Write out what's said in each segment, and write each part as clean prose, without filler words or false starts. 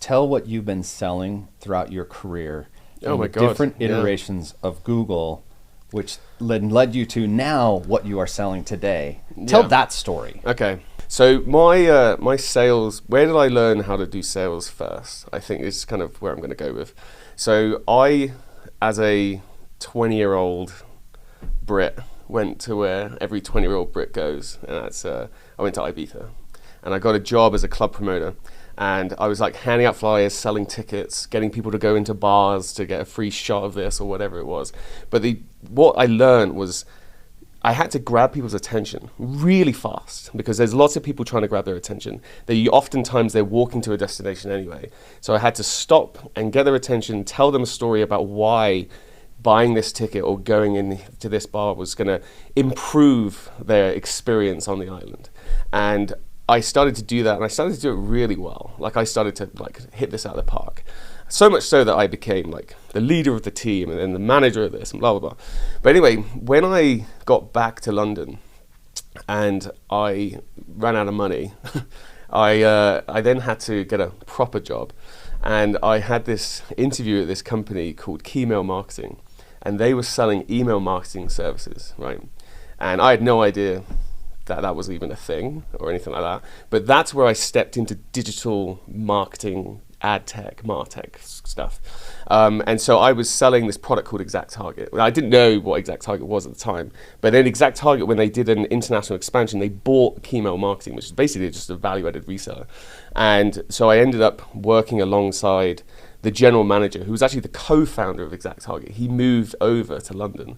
tell what you've been selling throughout your career? Oh my the God. different iterations of Google, which led you to now what you are selling today. Tell that story. Okay. So my sales, where did I learn how to do sales first? I think is kind of where I'm going to go with. So I, as a 20-year-old Brit, went to where every 20-year-old Brit goes, and that's I went to Ibiza, and I got a job as a club promoter, and I was like handing out flyers, selling tickets, getting people to go into bars to get a free shot of this or whatever it was. But what I learned was I had to grab people's attention really fast, because there's lots of people trying to grab their attention. Oftentimes they're walking to a destination anyway. So I had to stop and get their attention, tell them a story about why buying this ticket or going into this bar was going to improve their experience on the island. And I started to do that, and I started to do it really well. Like I started to hit this out of the park. So much so that I became like the leader of the team and then the manager of this and blah, blah, blah. But anyway, when I got back to London and I ran out of money, I then had to get a proper job. And I had this interview at this company called Keymail Marketing, and they were selling email marketing services, right? And I had no idea that was even a thing or anything like that. But that's where I stepped into digital marketing, ad tech, martech stuff. And so I was selling this product called Exact Target. I didn't know what Exact Target was at the time, but then Exact Target, when they did an international expansion, they bought Keymail Marketing, which is basically just a value-added reseller. And so I ended up working alongside the general manager, who was actually the co-founder of Exact Target. He moved over to London.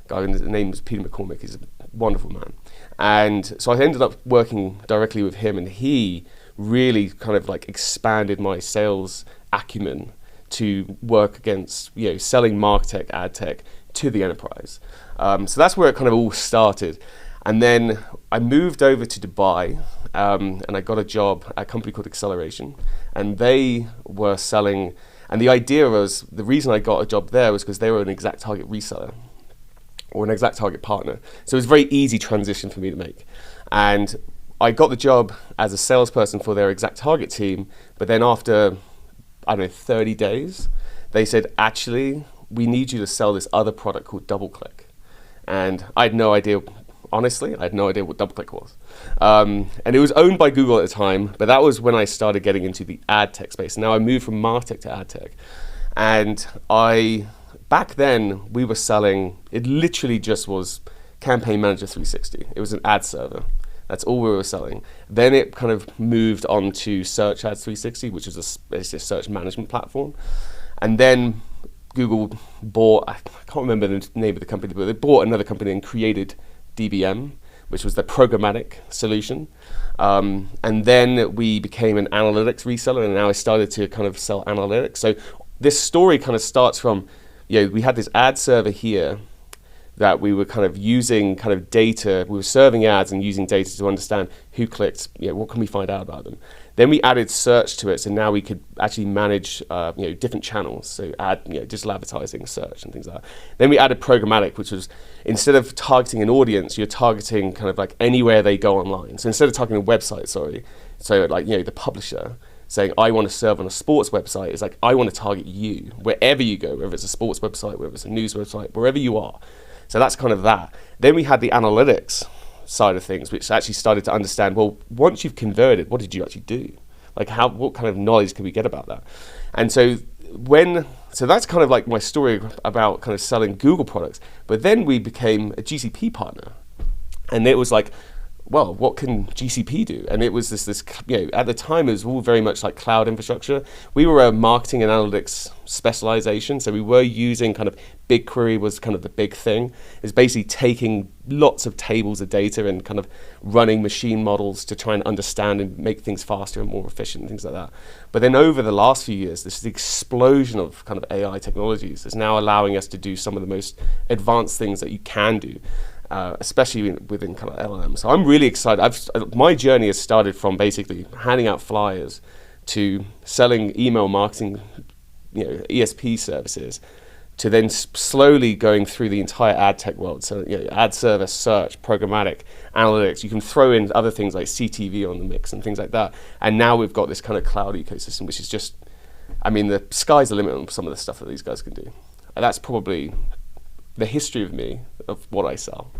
His name was Peter McCormick. He's a wonderful man. And so I ended up working directly with him, and he really kind of expanded my sales acumen to work against, selling martech, ad tech to the enterprise. So that's where it kind of all started. And then I moved over to Dubai, and I got a job at a company called Acceleration, and they were selling, and the idea was, the reason I got a job there was because they were an Exact Target reseller or an Exact Target partner. So it was a very easy transition for me to make. And I got the job as a salesperson for their Exact Target team, but then after, 30 days, they said, actually, we need you to sell this other product called DoubleClick. And I had no idea, honestly, I had no idea what DoubleClick was. And it was owned by Google at the time, but that was when I started getting into the ad tech space. Now I moved from MarTech to ad tech. And back then, we were selling, it literally just was Campaign Manager 360. It was an ad server. That's all we were selling. Then it kind of moved on to Search Ads 360, which is a search management platform. And then Google bought, I can't remember the name of the company, but they bought another company and created DBM, which was the programmatic solution. And then we became an analytics reseller, and now I started to kind of sell analytics. So this story kind of starts from, we had this ad server here that we were kind of using kind of data. We were serving ads and using data to understand who clicked, what can we find out about them. Then we added search to it, so now we could actually manage different channels, so add digital advertising, search and things like that. Then we added programmatic, which was, instead of targeting an audience, you're targeting kind of like anywhere they go online. So instead of targeting a website, so the publisher saying, I want to serve on a sports website, it's like, I want to target you wherever you go, whether it's a sports website, whether it's a news website, wherever you are. So that's kind of that. Then we had the analytics side of things, which actually started to understand, well, once you've converted, what did you actually do? What kind of knowledge can we get about that? And so that's kind of like my story about kind of selling Google products. But then we became a GCP partner. And it was like, well, what can GCP do? And it was this at the time, it was all very much like cloud infrastructure. We were a marketing and analytics specialization, so we were using kind of BigQuery was kind of the big thing. It's basically taking lots of tables of data and kind of running machine models to try and understand and make things faster and more efficient and things like that. But then over the last few years, this explosion of kind of AI technologies is now allowing us to do some of the most advanced things that you can do. Especially within kind of LLM. So I'm really excited. My journey has started from basically handing out flyers to selling email marketing, ESP services, to then slowly going through the entire ad tech world. So ad server, search, programmatic, analytics. You can throw in other things like CTV on the mix and things like that. And now we've got this kind of cloud ecosystem, which is just I mean, the sky's the limit on some of the stuff that these guys can do. And that's probably the history of me, of what I sell.